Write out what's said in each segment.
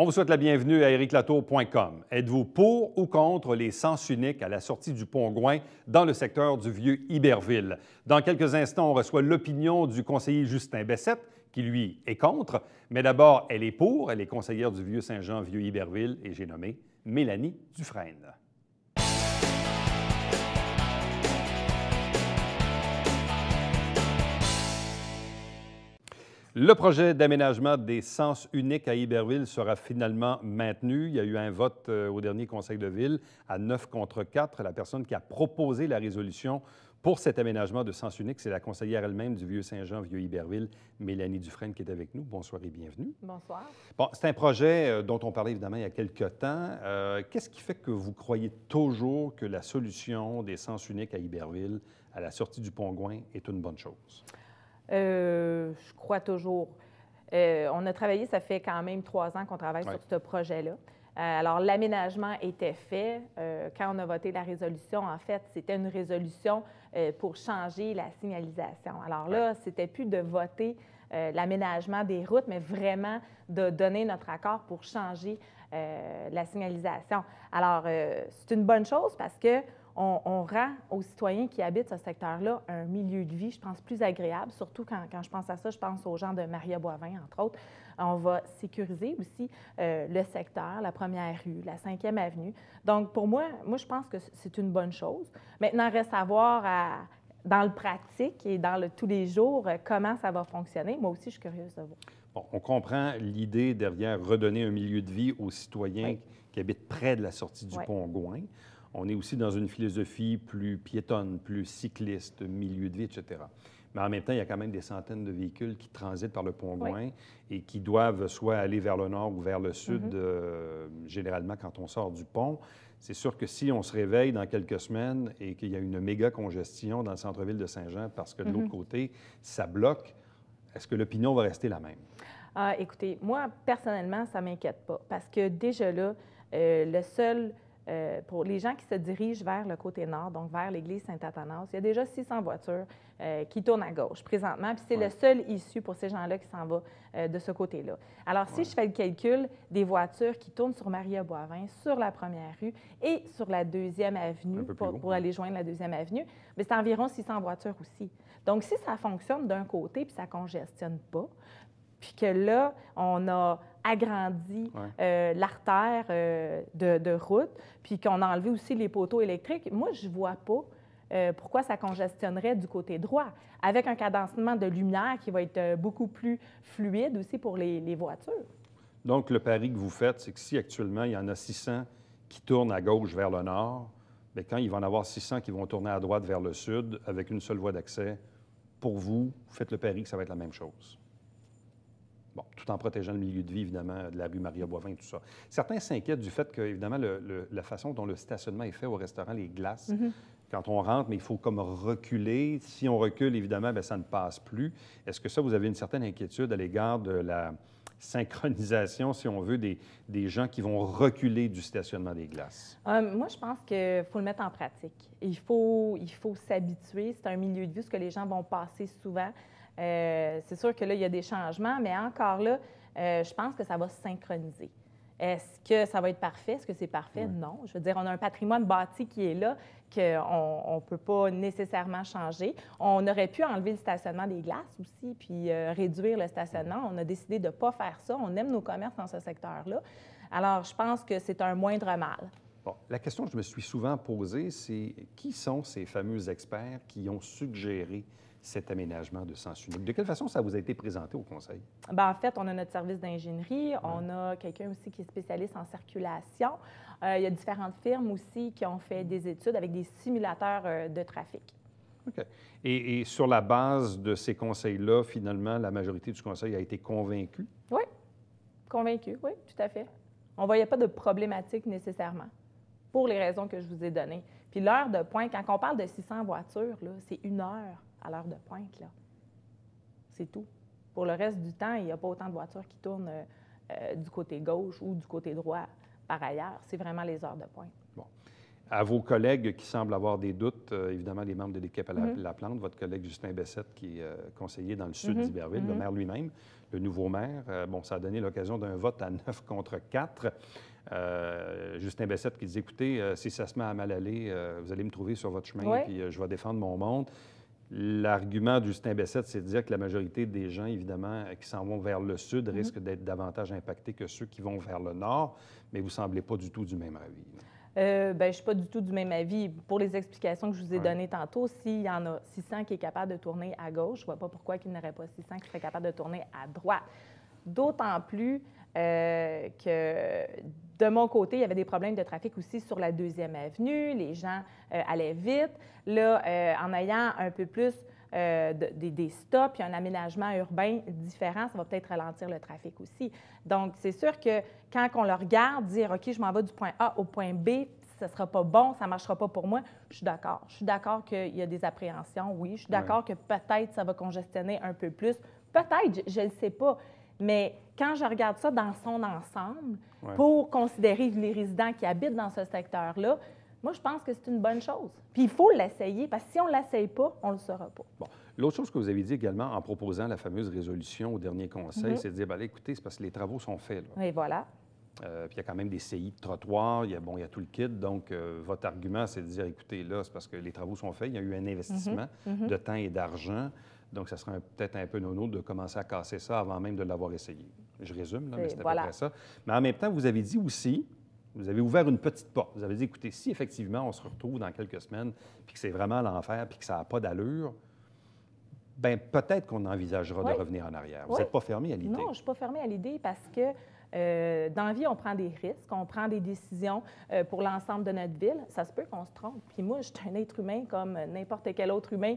On vous souhaite la bienvenue à ericlatour.com. Êtes-vous pour ou contre les sens uniques à la sortie du Pont-Gouin dans le secteur du Vieux-Iberville? Dans quelques instants, on reçoit l'opinion du conseiller Justin Bessette, qui, lui, est contre. Mais d'abord, elle est pour. Elle est conseillère du Vieux-Saint-Jean, Vieux-Iberville, et j'ai nommé Mélanie Dufresne. Le projet d'aménagement des sens uniques à Iberville sera finalement maintenu. Il y a eu un vote au dernier conseil de ville à 9 contre 4. La personne qui a proposé la résolution pour cet aménagement de sens unique, c'est la conseillère elle-même du Vieux-Saint-Jean, Vieux-Iberville, Mélanie Dufresne, qui est avec nous. Bonsoir et bienvenue. Bonsoir. Bon, c'est un projet dont on parlait évidemment il y a quelques temps. Qu'est-ce qui fait que vous croyez toujours que la solution des sens uniques à Iberville, à la sortie du Pont-Gouin, est une bonne chose? Je crois toujours. On a travaillé, ça fait quand même 3 ans qu'on travaille sur ce projet-là. Alors, l'aménagement était fait. Quand on a voté la résolution, en fait, c'était une résolution pour changer la signalisation. Alors là, c'était plus de voter l'aménagement des routes, mais vraiment de donner notre accord pour changer la signalisation. Alors, c'est une bonne chose parce que on rend aux citoyens qui habitent ce secteur-là un milieu de vie, je pense, plus agréable. Surtout quand je pense à ça, je pense aux gens de Maria-Boivin, entre autres. On va sécuriser aussi le secteur, la première rue, la 5e avenue. Donc, pour moi, je pense que c'est une bonne chose. Maintenant, reste à voir dans le pratique et dans tous les jours comment ça va fonctionner. Moi aussi, je suis curieuse de voir. Bon, on comprend l'idée derrière redonner un milieu de vie aux citoyens qui habitent près de la sortie du Pont-Gouin. On est aussi dans une philosophie plus piétonne, plus cycliste, milieu de vie, etc. Mais en même temps, il y a quand même des centaines de véhicules qui transitent par le Pont-Gouin et qui doivent soit aller vers le nord ou vers le sud, généralement quand on sort du pont. C'est sûr que si on se réveille dans quelques semaines et qu'il y a une méga congestion dans le centre-ville de Saint-Jean parce que de l'autre côté, ça bloque, est-ce que l'opinion va rester la même? Écoutez, moi, personnellement, ça ne m'inquiète pas parce que déjà là, le seul... pour les gens qui se dirigent vers le côté nord, donc vers l'église Saint-Athanas, il y a déjà 600 voitures qui tournent à gauche présentement, puis c'est le seul issue pour ces gens-là qui s'en va de ce côté-là. Alors, si je fais le calcul des voitures qui tournent sur Maria-Boivin, sur la première rue et sur la 2e avenue, pour aller joindre la 2e avenue, bien, c'est environ 600 voitures aussi. Donc, si ça fonctionne d'un côté puis ça ne congestionne pas, puis que là, on a agrandi l'artère de route, puis qu'on a enlevé aussi les poteaux électriques, moi, je ne vois pas pourquoi ça congestionnerait du côté droit, avec un cadencement de lumière qui va être beaucoup plus fluide aussi pour les voitures. Donc, le pari que vous faites, c'est que si actuellement, il y en a 600 qui tournent à gauche vers le nord, bien, quand il va en avoir 600 qui vont tourner à droite vers le sud, avec une seule voie d'accès, pour vous, vous faites le pari que ça va être la même chose. Bon, tout en protégeant le milieu de vie, évidemment, de la rue Maria-Boivin et tout ça. Certains s'inquiètent du fait que, évidemment, la façon dont le stationnement est fait au restaurant Les Glaces, quand on rentre, mais il faut comme reculer. Si on recule, évidemment, bien, ça ne passe plus. Est-ce que ça, vous avez une certaine inquiétude à l'égard de la synchronisation, si on veut, des gens qui vont reculer du stationnement des Glaces? Moi, je pense qu'il faut le mettre en pratique. Il faut s'habituer. C'est un milieu de vie où les gens vont passer souvent. C'est sûr que là, il y a des changements, mais encore là, je pense que ça va se synchroniser. Est-ce que ça va être parfait? Est-ce que c'est parfait? Non. Je veux dire, on a un patrimoine bâti qui est là, qu'on ne peut pas nécessairement changer. On aurait pu enlever le stationnement des Glaces aussi, puis réduire le stationnement. On a décidé de ne pas faire ça. On aime nos commerces dans ce secteur-là. Alors, je pense que c'est un moindre mal. Bon, la question que je me suis souvent posée, c'est qui sont ces fameux experts qui ont suggéré cet aménagement de sens unique? De quelle façon ça vous a été présenté au Conseil? Bien, en fait, on a notre service d'ingénierie. On a quelqu'un aussi qui est spécialiste en circulation. Il y a différentes firmes aussi qui ont fait des études avec des simulateurs de trafic. OK. Et sur la base de ces conseils-là, finalement, la majorité du Conseil a été convaincue? Oui, convaincue, oui, tout à fait. On ne voyait pas de problématique nécessairement, pour les raisons que je vous ai données. Puis l'heure de pointe, quand on parle de 600 voitures, c'est 1 heure à l'heure de pointe, là. C'est tout. Pour le reste du temps, il n'y a pas autant de voitures qui tournent du côté gauche ou du côté droit par ailleurs. C'est vraiment les heures de pointe. Bon. À vos collègues qui semblent avoir des doutes, évidemment, les membres de l'équipe à la plante, votre collègue Justin Bessette, qui est conseiller dans le sud d'Iberville, le maire lui-même, le nouveau maire, bon, ça a donné l'occasion d'un vote à 9 contre 4. Justin Bessette qui dit, écoutez, si ça se met à mal aller, vous allez me trouver sur votre chemin, puis je vais défendre mon monde. L'argument de Justin Bessette, c'est de dire que la majorité des gens, évidemment, qui s'en vont vers le sud risquent d'être davantage impactés que ceux qui vont vers le nord, mais vous ne semblez pas du tout du même avis. Je ne suis pas du tout du même avis. Pour les explications que je vous ai données tantôt, s'il y en a 600 qui est capable de tourner à gauche, je ne vois pas pourquoi il n'y en aurait pas 600 qui seraient capables de tourner à droite. D'autant plus que de mon côté, il y avait des problèmes de trafic aussi sur la 2e avenue. Les gens allaient vite. Là, en ayant un peu plus des stops et un aménagement urbain différent, ça va peut-être ralentir le trafic aussi. Donc, c'est sûr que quand on le regarde, dire « OK, je m'en vais du point A au point B », ça ne sera pas bon, ça ne marchera pas pour moi, je suis d'accord. Je suis d'accord qu'il y a des appréhensions, oui. Je suis d'accord que peut-être ça va congestionner un peu plus. Peut-être, je ne le sais pas. Mais quand je regarde ça dans son ensemble, pour considérer les résidents qui habitent dans ce secteur-là, moi, je pense que c'est une bonne chose. Puis il faut l'essayer, parce que si on ne l'essaye pas, on ne le saura pas. Bon. L'autre chose que vous avez dit également en proposant la fameuse résolution au dernier conseil, c'est de dire, bien, là, écoutez, c'est parce que les travaux sont faits. Là. Et voilà. Puis il y a quand même des CI de trottoir, il y a tout le kit. Donc, votre argument, c'est de dire, écoutez, là, c'est parce que les travaux sont faits, il y a eu un investissement de temps et d'argent. Donc, ça serait peut-être un peu nono de commencer à casser ça avant même de l'avoir essayé. Je résume, là, mais c'est à peu près ça. Mais en même temps, vous avez dit aussi, vous avez ouvert une petite porte. Vous avez dit, écoutez, si effectivement on se retrouve dans quelques semaines, puis que c'est vraiment l'enfer, puis que ça n'a pas d'allure, bien peut-être qu'on envisagera de revenir en arrière. Vous n'êtes pas fermé à l'idée? Non, je ne suis pas fermée à l'idée parce que dans la vie, on prend des risques, on prend des décisions pour l'ensemble de notre ville. Ça se peut qu'on se trompe. Puis moi, je suis un être humain comme n'importe quel autre humain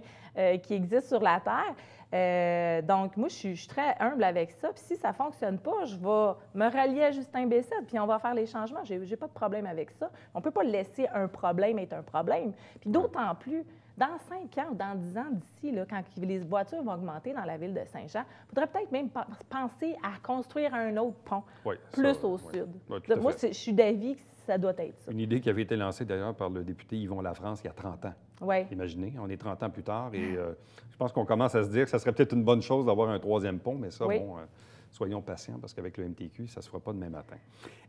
qui existe sur la Terre. Donc, moi, je suis très humble avec ça. Puis si ça ne fonctionne pas, je vais me rallier à Justin Bessette, puis on va faire les changements. Je n'ai pas de problème avec ça. On ne peut pas laisser un problème être un problème. Puis d'autant plus, dans 5 ans ou dans 10 ans d'ici, là, quand les voitures vont augmenter dans la ville de Saint-Jean, il faudrait peut-être même penser à construire un autre pont plus au sud. Moi, je suis d'avis que ça doit être ça. Une idée qui avait été lancée d'ailleurs par le député Yvon Lafrance il y a 30 ans. Imaginez, on est 30 ans plus tard et je pense qu'on commence à se dire que ça serait peut-être une bonne chose d'avoir un 3e pont, mais ça, bon, soyons patients parce qu'avec le MTQ, ça ne se fera pas demain matin.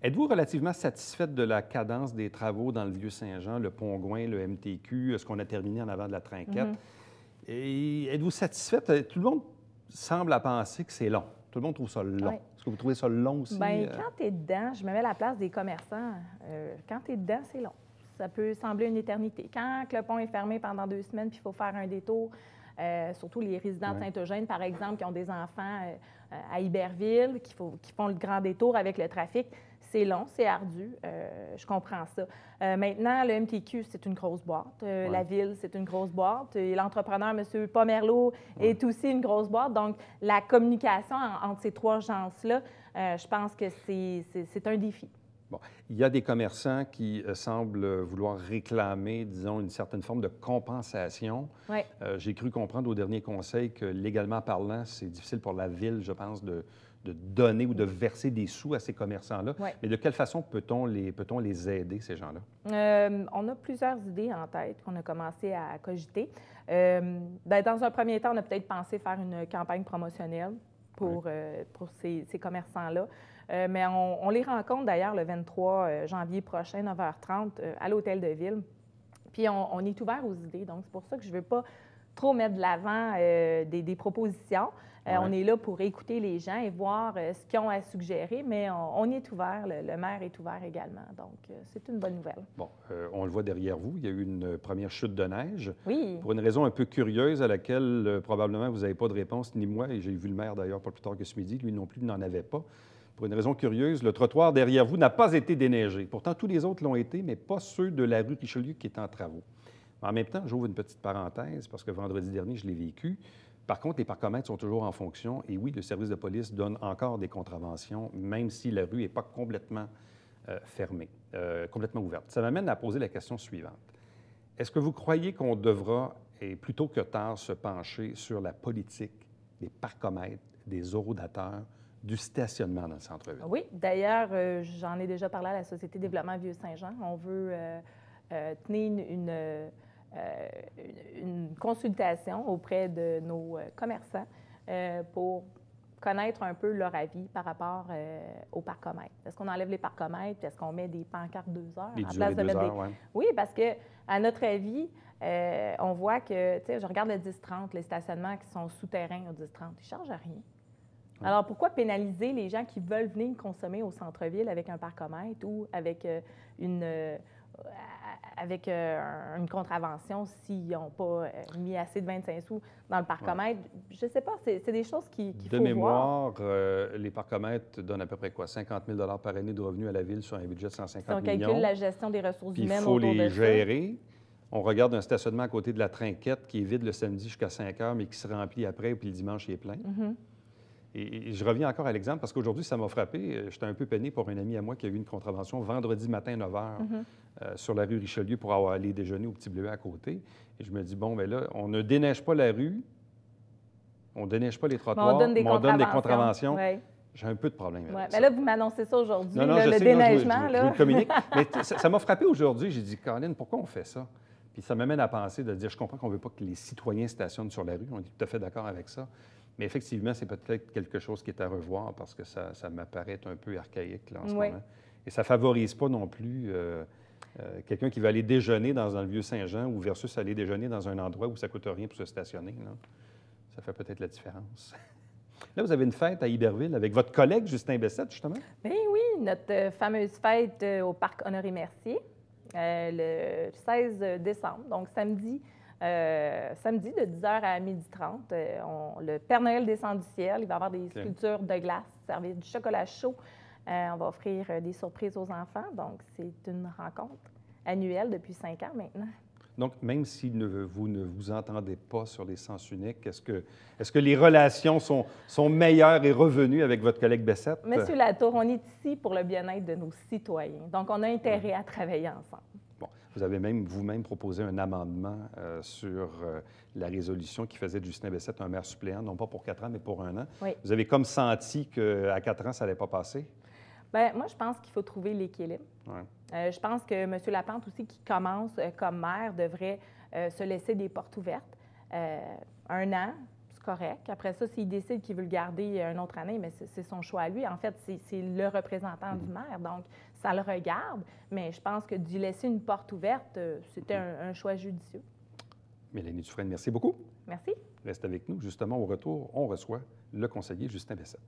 Êtes-vous relativement satisfaite de la cadence des travaux dans le Vieux-Saint-Jean, le Pont-Gouin, le MTQ, ce qu'on a terminé en avant de la Trinquette? Et êtes-vous satisfaite? Tout le monde semble à penser que c'est long. Tout le monde trouve ça long. Est-ce que vous trouvez ça long aussi? Bien, quand tu es dedans, je me mets à la place des commerçants. Quand tu es dedans, c'est long. Ça peut sembler une éternité. Quand le pont est fermé pendant 2 semaines puis il faut faire un détour, surtout les résidents de Saint-Eugène, par exemple, qui ont des enfants à Iberville, qui font le grand détour avec le trafic, c'est long, c'est ardu. Je comprends ça. Maintenant, le MTQ, c'est une grosse boîte. La ville, c'est une grosse boîte. Et l'entrepreneur, M. Pomerleau, est aussi une grosse boîte. Donc, la communication entre ces 3 agences-là, je pense que c'est un défi. Bon. Il y a des commerçants qui semblent vouloir réclamer, disons, une certaine forme de compensation. J'ai cru comprendre au dernier conseil que, légalement parlant, c'est difficile pour la ville, je pense, de donner ou de verser des sous à ces commerçants-là. Mais de quelle façon peut-on les aider, ces gens-là? On a plusieurs idées en tête qu'on a commencé à cogiter. Dans un premier temps, on a peut-être pensé faire une campagne promotionnelle pour ces commerçants-là. Mais on les rencontre d'ailleurs le 23 janvier prochain, 9h30, à l'Hôtel de Ville. Puis on est ouvert aux idées. Donc, c'est pour ça que je ne veux pas trop mettre de l'avant des propositions. On est là pour écouter les gens et voir ce qu'ils ont à suggérer, mais on y est ouvert. Le maire est ouvert également. Donc, c'est une bonne nouvelle. Bon, on le voit derrière vous. Il y a eu une première chute de neige. Oui. Pour une raison un peu curieuse à laquelle probablement vous n'avez pas de réponse, ni moi, et j'ai vu le maire d'ailleurs pas plus tard que ce midi. Lui non plus n'en avait pas. Pour une raison curieuse, le trottoir derrière vous n'a pas été déneigé. Pourtant, tous les autres l'ont été, mais pas ceux de la rue Richelieu qui est en travaux. En même temps, j'ouvre une petite parenthèse parce que vendredi dernier, je l'ai vécu. Par contre, les parcomètres sont toujours en fonction et oui, le service de police donne encore des contraventions, même si la rue n'est pas complètement fermée, complètement ouverte. Ça m'amène à poser la question suivante. Est-ce que vous croyez qu'on devra, et plutôt que tard, se pencher sur la politique des parcomètres, des horodateurs, du stationnement dans le centre-ville? Oui. D'ailleurs, j'en ai déjà parlé à la Société de développement Vieux-Saint-Jean. On veut tenir une consultation auprès de nos commerçants pour connaître un peu leur avis par rapport au parcomètre. Est-ce qu'on enlève les parcomètres, puis est-ce qu'on met des pancartes 2 heures? Les durées 2 heures, oui. Oui, parce que à notre avis, on voit que, tu sais, je regarde le 10-30, les stationnements qui sont souterrains au 10-30, ils ne chargent rien. Oui. Alors, pourquoi pénaliser les gens qui veulent venir consommer au centre-ville avec un parcomètre ou avec une contravention s'ils n'ont pas mis assez de 25 sous dans le parcomètre? Ouais. Je ne sais pas, c'est des choses qu'il faut voir. De mémoire, les parcomètres donnent à peu près quoi? 50 000 par année de revenus à la Ville sur un budget de 150 millions. Si on calcule la gestion des ressources humaines autour de ça. Il faut les gérer. Ça. On regarde un stationnement à côté de la Trinquette qui est vide le samedi jusqu'à 5 heures, mais qui se remplit après, puis le dimanche, il est plein. Mm-hmm. Et je reviens encore à l'exemple parce qu'aujourd'hui, ça m'a frappé. J'étais un peu peiné pour un ami à moi qui a eu une contravention vendredi matin, 9 h, sur la rue Richelieu pour avoir allé déjeuner au Petit Bleuet à côté. Et je me dis, bon, bien là, on ne déneige pas la rue, on ne déneige pas les trottoirs, mais on donne des contraventions. Oui. J'ai un peu de problème avec ça. Mais là, vous m'annoncez ça aujourd'hui, non, le déneigement. Je vous le communique. Mais ça m'a frappé aujourd'hui. J'ai dit, Caroline, pourquoi on fait ça? Puis ça m'amène à penser de dire, je comprends qu'on ne veut pas que les citoyens stationnent sur la rue. On est tout à fait d'accord avec ça. Mais effectivement, c'est peut-être quelque chose qui est à revoir parce que ça m'apparaît un peu archaïque là, en ce moment. Et ça ne favorise pas non plus quelqu'un qui va aller déjeuner dans le Vieux-Saint-Jean ou versus aller déjeuner dans un endroit où ça ne coûte rien pour se stationner. Là. Ça fait peut-être la différence. Là, vous avez une fête à Iberville avec votre collègue Justin Bessette, justement? Bien oui, notre fameuse fête au Parc Honoré-Mercier, le 16 décembre, donc samedi. Samedi, de 10h à 12h30, le Père Noël descend du ciel. Il va y avoir des sculptures de glace, servir du chocolat chaud. On va offrir des surprises aux enfants. Donc, c'est une rencontre annuelle depuis 5 ans maintenant. Donc, même si vous ne vous entendez pas sur les sens uniques, est-ce que les relations sont meilleures et revenues avec votre collègue Bessette? Monsieur Latour, on est ici pour le bien-être de nos citoyens. Donc, on a intérêt à travailler ensemble. Bon. Vous avez même vous-même proposé un amendement sur la résolution qui faisait de Justin Bessette un maire suppléant, non pas pour 4 ans, mais pour 1 an. Oui. Vous avez comme senti qu'à 4 ans, ça n'allait pas passer? Bien, moi, je pense qu'il faut trouver l'équilibre. Ouais. Je pense que M. Laplante aussi, qui commence comme maire, devrait se laisser des portes ouvertes. 1 an, c'est correct. Après ça, s'il décide qu'il veut le garder une autre année, mais c'est son choix à lui. En fait, c'est le représentant du maire, donc ça le regarde. Mais je pense que d'y laisser une porte ouverte, c'était un choix judicieux. Mélanie Dufresne, merci beaucoup. Merci. Reste avec nous. Justement, au retour, on reçoit le conseiller Justin Bessette.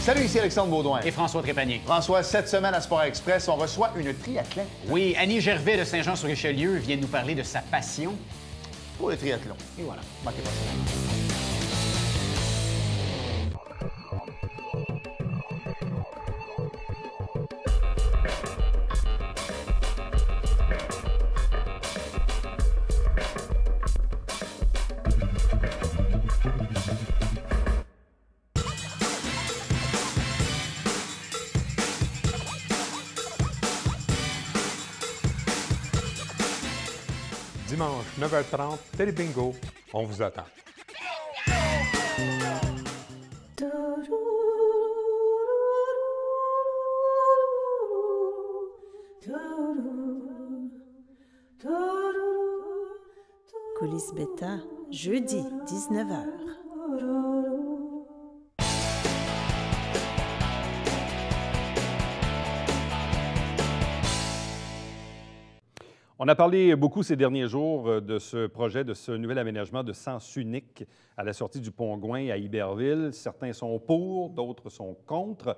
Salut, ici Alexandre Baudouin. Et François Trépanier. François, cette semaine à Sport Express, on reçoit une triathlète. Oui, Annie Gervais de Saint-Jean-sur-Richelieu vient nous parler de sa passion pour le triathlon. Et voilà. Manquez pas ça. Dimanche, 9h30, Télébingo, on vous attend. Coulisses Bêta, jeudi, 19h. On a parlé beaucoup ces derniers jours de ce projet, de ce nouvel aménagement de sens unique à la sortie du Pont-Gouin à Iberville. Certains sont pour, d'autres sont contre.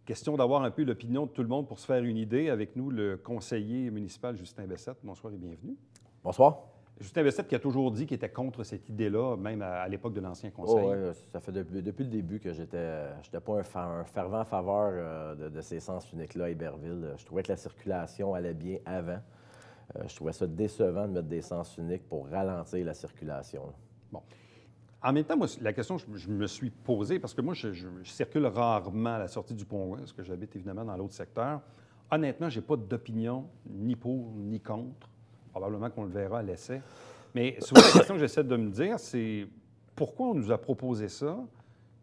Question d'avoir un peu l'opinion de tout le monde pour se faire une idée. Avec nous, le conseiller municipal Justin Bessette. Bonsoir et bienvenue. Bonsoir. Justin Bessette qui a toujours dit qu'il était contre cette idée-là, même à l'époque de l'ancien conseil. Oh, oui, ça fait depuis le début que j'étais pas un fervent faveur de ces sens uniques-là à Iberville. Je trouvais que la circulation allait bien avant. Je trouvais ça décevant de mettre des sens uniques pour ralentir la circulation. Bon. En même temps, moi, la question que je me suis posée, parce que moi, je circule rarement à la sortie du Pont-Gouin, parce que j'habite évidemment dans l'autre secteur. Honnêtement, je n'ai pas d'opinion ni pour ni contre. Probablement qu'on le verra à l'essai. Mais souvent, la question que j'essaie de me dire, c'est pourquoi on nous a proposé ça?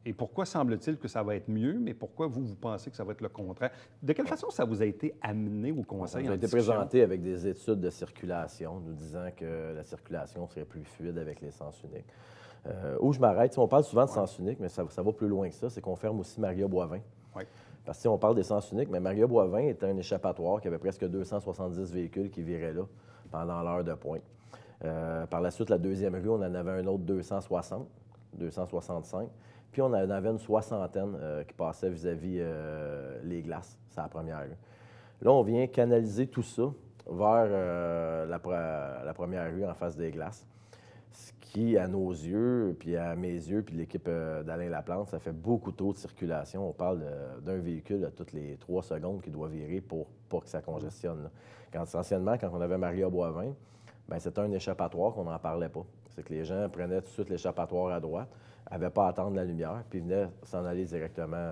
Et pourquoi semble-t-il que ça va être mieux, mais pourquoi vous pensez que ça va être le contraire? De quelle façon ça vous a été amené au Conseil? Ça a été présenté avec des études de circulation, nous disant que la circulation serait plus fluide avec les sens uniques. Où je m'arrête, on parle souvent de sens unique, mais ça va plus loin que ça, c'est qu'on ferme aussi Maria Boivin. Oui. Parce que si on parle des sens uniques, mais Maria Boivin était un échappatoire qui avait presque 270 véhicules qui viraient là pendant l'heure de pointe. Par la suite, la deuxième rue, on en avait un autre 260, 265. Puis on en avait une soixantaine qui passaient vis-à-vis les glaces, c'est la première rue. Là, on vient canaliser tout ça vers la première rue en face des glaces, ce qui, à nos yeux, puis à mes yeux, puis l'équipe d'Alain Laplante, ça fait beaucoup trop de circulation. On parle d'un véhicule à toutes les 3 secondes qui doit virer pour pas que ça congestionne. Là. Anciennement, quand on avait Maria Boivin, bien, c'était un échappatoire qu'on n'en parlait pas. C'est que les gens prenaient tout de suite l'échappatoire à droite, n'avaient pas à attendre la lumière, puis venaient s'en aller directement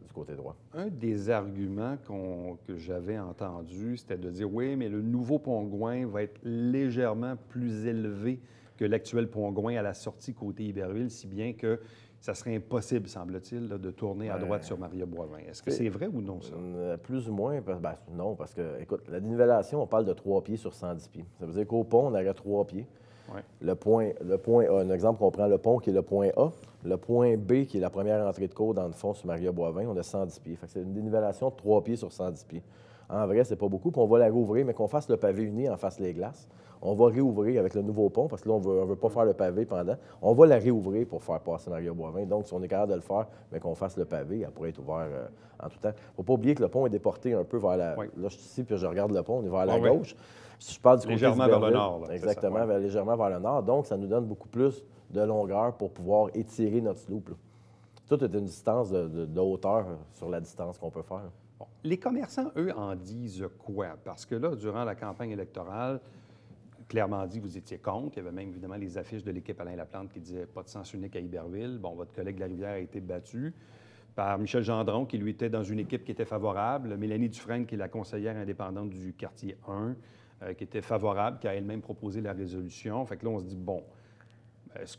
du côté droit. Un des arguments que j'avais entendu, c'était de dire, oui, mais le nouveau pont-Gouin va être légèrement plus élevé que l'actuel pont-Gouin à la sortie côté Iberville, si bien que ça serait impossible, semble-t-il, là, de tourner à droite sur Maria Boivin. Est-ce que c'est vrai ou non, ça? Plus ou moins, non, parce que, écoute, la dénivellation, on parle de 3 pieds sur 110 pieds. Ça veut dire qu'au pont, on aurait 3 pieds. Ouais. Le point A, un exemple qu'on prend le pont qui est le point A, le point B qui est la première entrée de cour dans le fond sur Maria Boivin, on a 110 pieds. Fait que c'est une dénivellation de 3 pieds sur 110 pieds. En vrai, c'est pas beaucoup, puis on va la rouvrir, mais qu'on fasse le pavé uni en face les glaces. On va réouvrir avec le nouveau pont, parce que là, on veut pas faire le pavé pendant. On va la réouvrir pour faire passer Maria Boivin. Donc, si on est capable de le faire, mais qu'on fasse le pavé, elle pourrait être ouverte en tout temps. Il ne faut pas oublier que le pont est déporté un peu vers la... Oui. Là, je suis ici, puis je regarde le pont, on est vers la oui. gauche. Si je parle du côté légèrement vers le nord. Là, exactement, ça, légèrement vers le nord. Donc, ça nous donne beaucoup plus de longueur pour pouvoir étirer notre sloop. Là. Tout est une distance de hauteur sur la distance qu'on peut faire. Bon. Les commerçants, eux, en disent quoi? Parce que là, durant la campagne électorale, clairement dit, vous étiez contre. Il y avait même, évidemment, les affiches de l'équipe Alain Laplante qui disaient « pas de sens unique à Iberville ». Bon, votre collègue Larivière a été battu par Michel Gendron, qui, lui, était dans une équipe qui était favorable. Mélanie Dufresne, qui est la conseillère indépendante du quartier 1, qui était favorable, qui a elle-même proposé la résolution. Fait que là, on se dit, bon, est-ce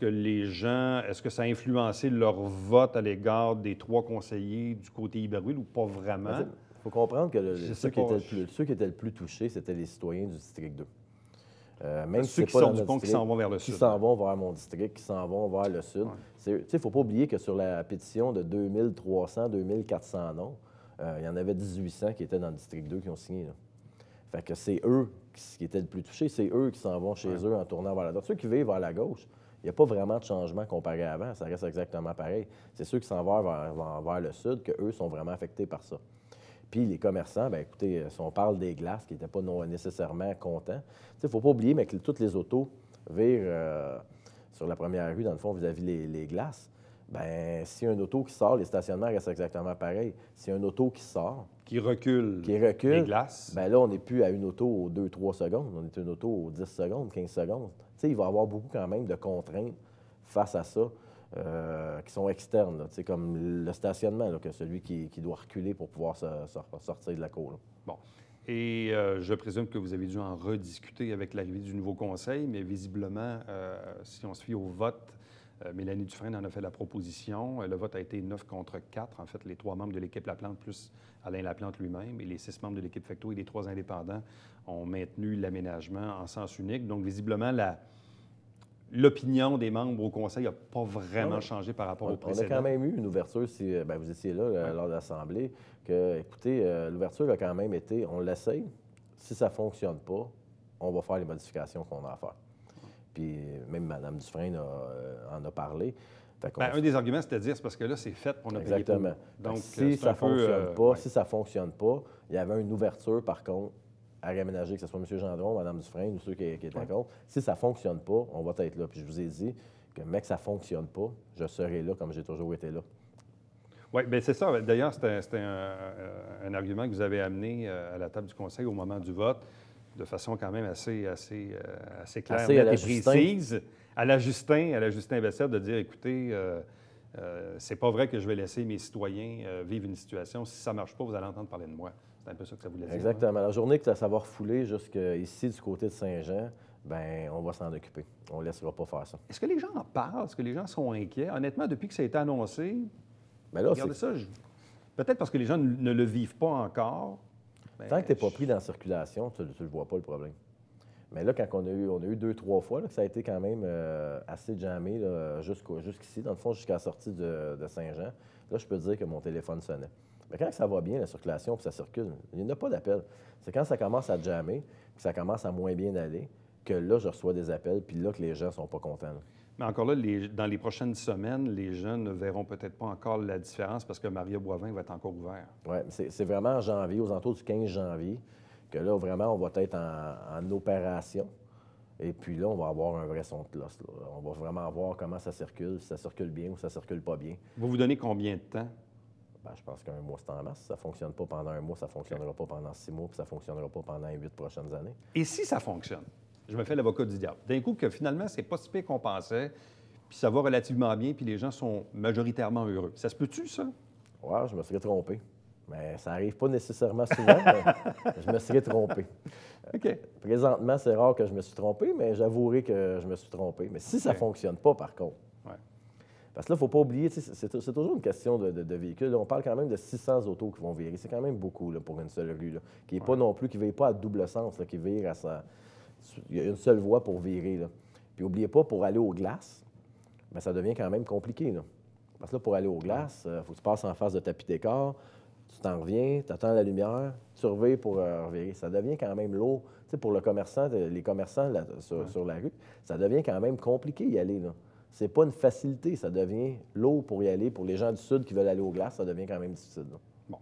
que ça a influencé leur vote à l'égard des 3 conseillers du côté Iberville ou pas vraiment? Il faut comprendre que ceux qui étaient le plus touchés, c'était les citoyens du district 2. Même ceux si qui sortent du pont, qui s'en vont vers le sud. Qui s'en vont vers mon district, qui s'en vont vers le sud. Il ne faut pas oublier que sur la pétition de 2300, 2400 noms, il y en avait 1800 qui étaient dans le district 2 qui ont signé. Là. Fait que c'est eux qui étaient le plus touchés, c'est eux qui s'en vont chez eux en tournant vers la droite. Ceux qui vivent vers la gauche, il n'y a pas vraiment de changement comparé à avant, ça reste exactement pareil. C'est ceux qui s'en vont vers le sud qu'eux sont vraiment affectés par ça. Puis les commerçants, bien écoutez, si on parle des glaces qui n'étaient pas nécessairement contents, il ne faut pas oublier mais que toutes les autos virent sur la première rue, dans le fond, vis-à-vis les glaces. Bien, s'il y a un auto qui sort, les stationnements restent exactement pareils. S'il y a un auto qui sort... Qui recule les glaces. Bien là, on n'est plus à une auto aux 2-3 secondes. On est une auto aux 10 secondes, 15 secondes. Tu sais, il va y avoir beaucoup quand même de contraintes face à ça. Qui sont externes, là, comme le stationnement, là, que celui qui doit reculer pour pouvoir sortir de la cour. Là. Bon. Et je présume que vous avez dû en rediscuter avec l'arrivée du nouveau conseil, mais visiblement, si on se fie au vote, Mélanie Dufresne en a fait la proposition. Le vote a été 9 contre 4. En fait, les 3 membres de l'équipe Laplante plus Alain Laplante lui-même et les 6 membres de l'équipe Fecteau et les 3 indépendants ont maintenu l'aménagement en sens unique. Donc, visiblement, l'opinion des membres au conseil n'a pas vraiment changé par rapport au précédent. On a quand même eu une ouverture, si vous étiez là lors de l'Assemblée, que, écoutez, l'ouverture a quand même été, on l'essaye. Si ça ne fonctionne pas, on va faire les modifications qu'on a à faire. Puis même Mme Dufresne en a parlé. Un des arguments, c'était de dire, c'est parce que là, c'est fait, on a payé pour. Exactement. Donc, si ça ne fonctionne pas, il y avait une ouverture, par contre, à réaménager, que ce soit M. Gendron, Mme Dufresne ou ceux qui étaient contre. Si ça ne fonctionne pas, on va être là. Puis je vous ai dit que, mec, ça ne fonctionne pas, je serai là comme j'ai toujours été là. Oui, bien c'est ça. D'ailleurs, c'était un argument que vous avez amené à la table du conseil au moment du vote, de façon quand même assez claire, et précise. À la Justin Bessette, de dire, écoutez, c'est pas vrai que je vais laisser mes citoyens vivre une situation. Si ça ne marche pas, vous allez entendre parler de moi. C'est un peu ça que ça voulait dire. Exactement. La journée que ça va refouler jusqu'ici, du côté de Saint-Jean, ben on va s'en occuper. On ne laissera pas faire ça. Est-ce que les gens en parlent? Est-ce que les gens sont inquiets? Honnêtement, depuis que ça a été annoncé, Mais là, regardez ça, peut-être parce que les gens ne le vivent pas encore. Ben, tant que tu n'es pas pris dans la circulation, tu ne le vois pas le problème. Mais là, quand on a eu 2-3 fois, là, que ça a été quand même assez jammé là, jusqu'ici, dans le fond, jusqu'à la sortie de Saint-Jean, là, je peux te dire que mon téléphone sonnait. Mais quand ça va bien, la circulation, puis ça circule, il n'y a pas d'appel. C'est quand ça commence à jammer, puis ça commence à moins bien aller, que là, je reçois des appels, puis là, que les gens ne sont pas contents. Là. Mais encore là, dans les prochaines semaines, les gens ne verront peut-être pas encore la différence parce que Maria Boivin va être encore ouvert. Oui, c'est vraiment en janvier, aux alentours du 15 janvier, que là, vraiment, on va être en opération. Et puis là, on va avoir un vrai son de cloche. Là. On va vraiment voir comment ça circule, si ça circule bien ou si ça circule pas bien. Vous vous donnez combien de temps? Bien, je pense qu'un mois, c'est en masse. Si ça ne fonctionne pas pendant un mois, ça ne fonctionnera pas pendant 6 mois, puis ça ne fonctionnera pas pendant les 8 prochaines années. Et si ça fonctionne? Je me fais l'avocat du diable. D'un coup, que finalement, c'est pas si pire qu'on pensait, puis ça va relativement bien, puis les gens sont majoritairement heureux. Ça se peut-tu, ça? Oui, je me serais trompé. Mais ça n'arrive pas nécessairement souvent, mais je me serais trompé. OK. Présentement, c'est rare que je me suis trompé, mais j'avouerai que je me suis trompé. Mais si ça ne fonctionne pas, par contre, Ouais. parce que là, il ne faut pas oublier, c'est toujours une question de véhicule. Là, on parle quand même de 600 autos qui vont virer. C'est quand même beaucoup là, pour une seule rue, là, qui n'est pas non plus, qui ne vire pas à double sens, là, qui vire à sa... Il y a une seule voie pour virer. Là. Puis n'oubliez pas, pour aller aux glaces, bien, ça devient quand même compliqué. Là. Parce que là, pour aller aux glaces, il faut que tu passes en face de tapis d'écart, tu t'en reviens, tu attends la lumière, tu reviens pour revirer. Ça devient quand même lourd. Tu sais, pour le commerçant, les commerçants là, sur la rue, ça devient quand même compliqué y aller. Là. C'est pas une facilité, ça devient lourd pour y aller. Pour les gens du Sud qui veulent aller aux glaces, ça devient quand même difficile. Là. Bon.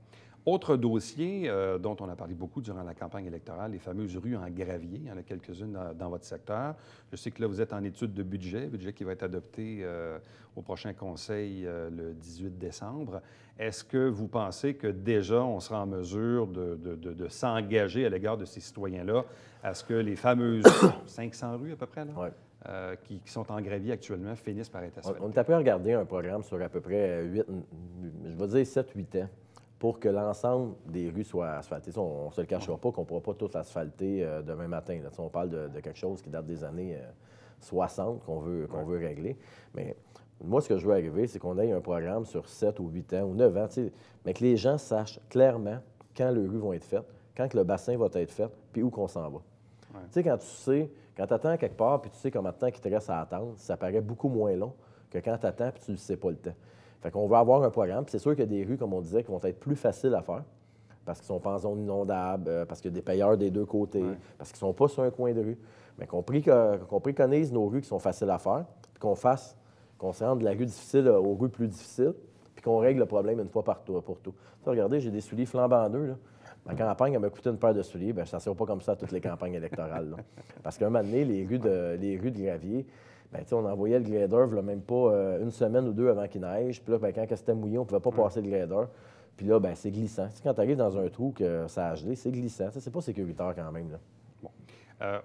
Autre dossier dont on a parlé beaucoup durant la campagne électorale, les fameuses rues en gravier. Il y en a quelques-unes dans votre secteur. Je sais que là, vous êtes en étude de budget qui va être adopté au prochain conseil le 18 décembre. Est-ce que vous pensez que déjà, on sera en mesure de s'engager à l'égard de ces citoyens-là à ce que les fameuses 500 rues à peu près, là, Ouais. qui sont en gravier actuellement finissent par être asphaltées? On est appelé à regarder un programme sur à peu près 8, je vais dire 7-8 ans, pour que l'ensemble des rues soient asphaltées. On ne se le cachera pas qu'on ne pourra pas tout asphalter demain matin. Là. On parle de quelque chose qui date des années 60 qu'on veut régler. Mais moi, ce que je veux arriver, c'est qu'on ait un programme sur 7 ou 8 ans ou 9 ans, mais que les gens sachent clairement quand les rues vont être faites, quand que le bassin va être fait, puis où qu'on s'en va. Ouais. Tu sais, quand tu attends quelque part, puis tu sais combien de temps qu'il te reste à attendre, ça paraît beaucoup moins long que quand tu attends, puis tu ne sais pas le temps. Fait qu'on veut avoir un programme. Puis c'est sûr qu'il y a des rues, comme on disait, qui vont être plus faciles à faire parce qu'ils sont pas en zone inondable, parce qu'il y a des payeurs des deux côtés, parce qu'ils ne sont pas sur un coin de rue. Mais qu'on préconise nos rues qui sont faciles à faire, puis qu'on se rende de la rue difficile aux rues plus difficiles, puis qu'on règle le problème une fois pour tout. Ça, regardez, j'ai des souliers flambant neufs, là. Ma campagne, elle m'a coûté une paire de souliers. Bien, je ne s'assure pas comme ça à toutes les campagnes électorales. Là. Parce qu'à un moment donné, les rues de gravier, bien, on envoyait le grader, là, même pas une semaine ou deux avant qu'il neige. Puis là, bien, quand c'était mouillé, on ne pouvait pas passer le grader. Puis là, bien, c'est glissant. T'sais, quand tu arrives dans un trou que ça a gelé, c'est glissant. C'est pas sécuritaire quand même. Là. Bon.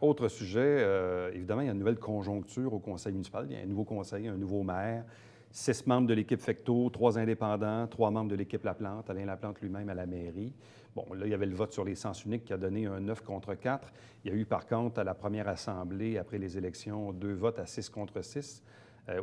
Autre sujet, évidemment, il y a une nouvelle conjoncture au conseil municipal. Il y a un nouveau conseil, un nouveau maire, 6 membres de l'équipe Fecteau, 3 indépendants, 3 membres de l'équipe Laplante, Alain Laplante lui-même à la mairie. Bon, là, il y avait le vote sur les sens uniques qui a donné un 9 contre 4. Il y a eu, par contre, à la première assemblée, après les élections, 2 votes à 6 contre 6,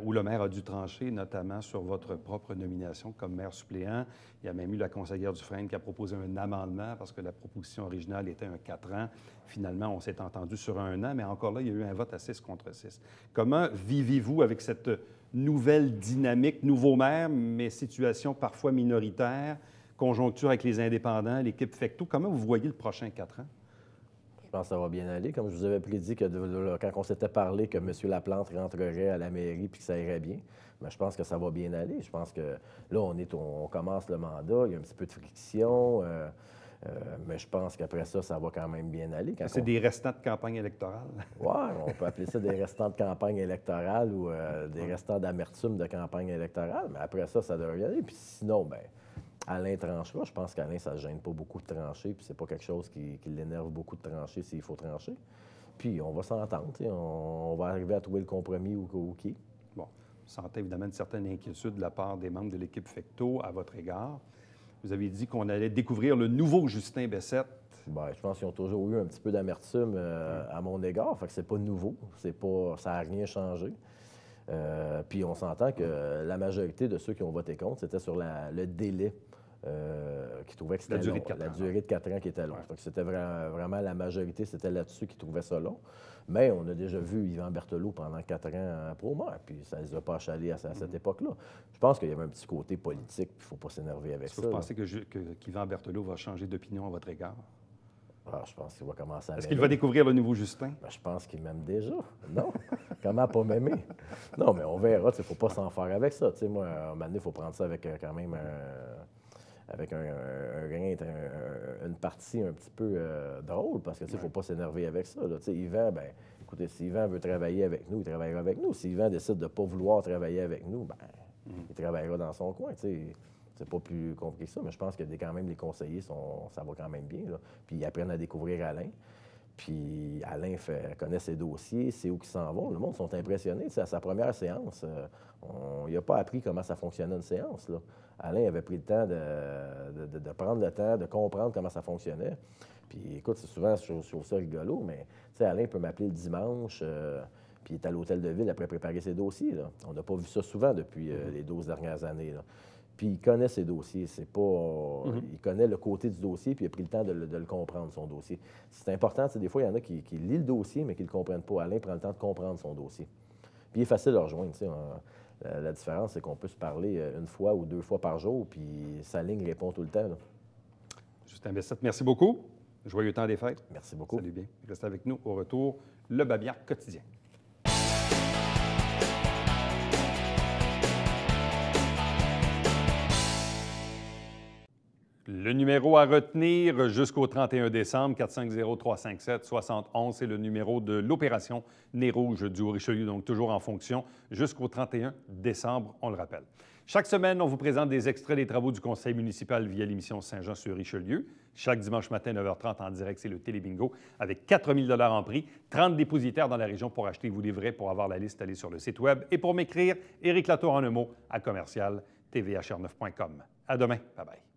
où le maire a dû trancher, notamment sur votre propre nomination comme maire suppléant. Il y a même eu la conseillère Dufresne qui a proposé un amendement parce que la proposition originale était un 4 ans. Finalement, on s'est entendu sur un an, mais encore là, il y a eu un vote à 6 contre 6. Comment vivez-vous avec cette nouvelle dynamique, nouveau maire, mais situation parfois minoritaire, conjoncture avec les indépendants, l'équipe Fecteau? Comment vous voyez le prochain 4 ans? Je pense que ça va bien aller. Comme je vous avais prédit que quand on s'était parlé que M. Laplante rentrerait à la mairie puis que ça irait bien, bien, je pense que ça va bien aller. Je pense que là, on commence le mandat, il y a un petit peu de friction, mais je pense qu'après ça, ça va quand même bien aller. C'est des restants de campagne électorale? Oui, on peut appeler ça des restants de campagne électorale ou des restants d'amertume de campagne électorale, mais après ça, ça devrait aller. Puis sinon, bien, Alain tranchera. Je pense qu'Alain, ça ne gêne pas beaucoup de trancher, puis c'est pas quelque chose qui l'énerve beaucoup de trancher s'il faut trancher. Puis on va s'entendre, on va arriver à trouver le compromis ou qui. Bon, vous sentez évidemment une certaine inquiétude de la part des membres de l'équipe Fecteau à votre égard. Vous avez dit qu'on allait découvrir le nouveau Justin Bessette Ben, je pense qu'ils ont toujours eu un petit peu d'amertume à mon égard. Fait que c'est pas nouveau. Ça n'a rien changé. Puis on s'entend que la majorité de ceux qui ont voté contre, c'était sur le délai qui trouvaient que c'était long. La durée de 4 ans qui était longue. Ouais. C'était vraiment la majorité, c'était là-dessus qui trouvaient ça long. Mais on a déjà vu Yvan Berthelot pendant 4 ans à Pro-Maire, puis ça ne les a pas achalés à cette époque-là. Je pense qu'il y avait un petit côté politique, puis il ne faut pas s'énerver avec ça. Est-ce que vous pensez qu'Yvan Berthelot va changer d'opinion à votre égard? Ah, je pense qu'il va commencer à Est-ce qu'il va découvrir le nouveau Justin? Ben, je pense qu'il m'aime déjà. Non? Comment pas m'aimer? Non, mais on verra. Il ne faut pas s'en faire avec ça. T'sais, moi, à un moment donné, il faut prendre ça avec quand même avec un grain, une partie un petit peu drôle, parce que il ne faut pas s'énerver avec ça. Là. Yvan, ben, écoutez, si Yvan veut travailler avec nous, il travaillera avec nous. Si Yvan décide de ne pas vouloir travailler avec nous, ben, il travaillera dans son coin. C'est pas plus compliqué que ça, mais je pense que quand même les conseillers, ça va quand même bien. Là. Puis ils apprennent à découvrir Alain. Puis Alain connaît ses dossiers, c'est où qu'ils s'en vont. Le monde sont impressionnés. À sa première séance, il n'a pas appris comment ça fonctionnait une séance. Là. Alain avait pris le temps de prendre le temps de comprendre comment ça fonctionnait. Puis écoute, c'est souvent, je trouve ça rigolo, mais Alain peut m'appeler le dimanche, puis il est à l'hôtel de ville après préparer ses dossiers. Là. On n'a pas vu ça souvent depuis les 12 dernières années. Là. Puis il connaît ses dossiers. C'est pas, il connaît le côté du dossier, puis il a pris le temps de le comprendre, son dossier. C'est important. Des fois, il y en a qui lisent le dossier, mais qui ne le comprennent pas. Alain prend le temps de comprendre son dossier. Puis il est facile à rejoindre. La différence, c'est qu'on peut se parler 1 fois ou 2 fois par jour, puis sa ligne répond tout le temps. Là. Justin Bessette, merci beaucoup. Joyeux temps des fêtes. Merci beaucoup. Salut bien. Restez avec nous. Au retour, le Babillard quotidien. Le numéro à retenir jusqu'au 31 décembre, 450-357-71, c'est le numéro de l'opération Nez rouge du Haut-Richelieu, donc toujours en fonction jusqu'au 31 décembre, on le rappelle. Chaque semaine, on vous présente des extraits des travaux du conseil municipal via l'émission Saint-Jean-sur-Richelieu. Chaque dimanche matin, 9h30 en direct, c'est le Télébingo avec 4 000 $ en prix, 30 dépositaires dans la région pour acheter vos livrets. Pour avoir la liste, allez sur le site web. Et pour m'écrire, Éric Latour en un mot à commercial tvhr9.com. À demain. Bye-bye.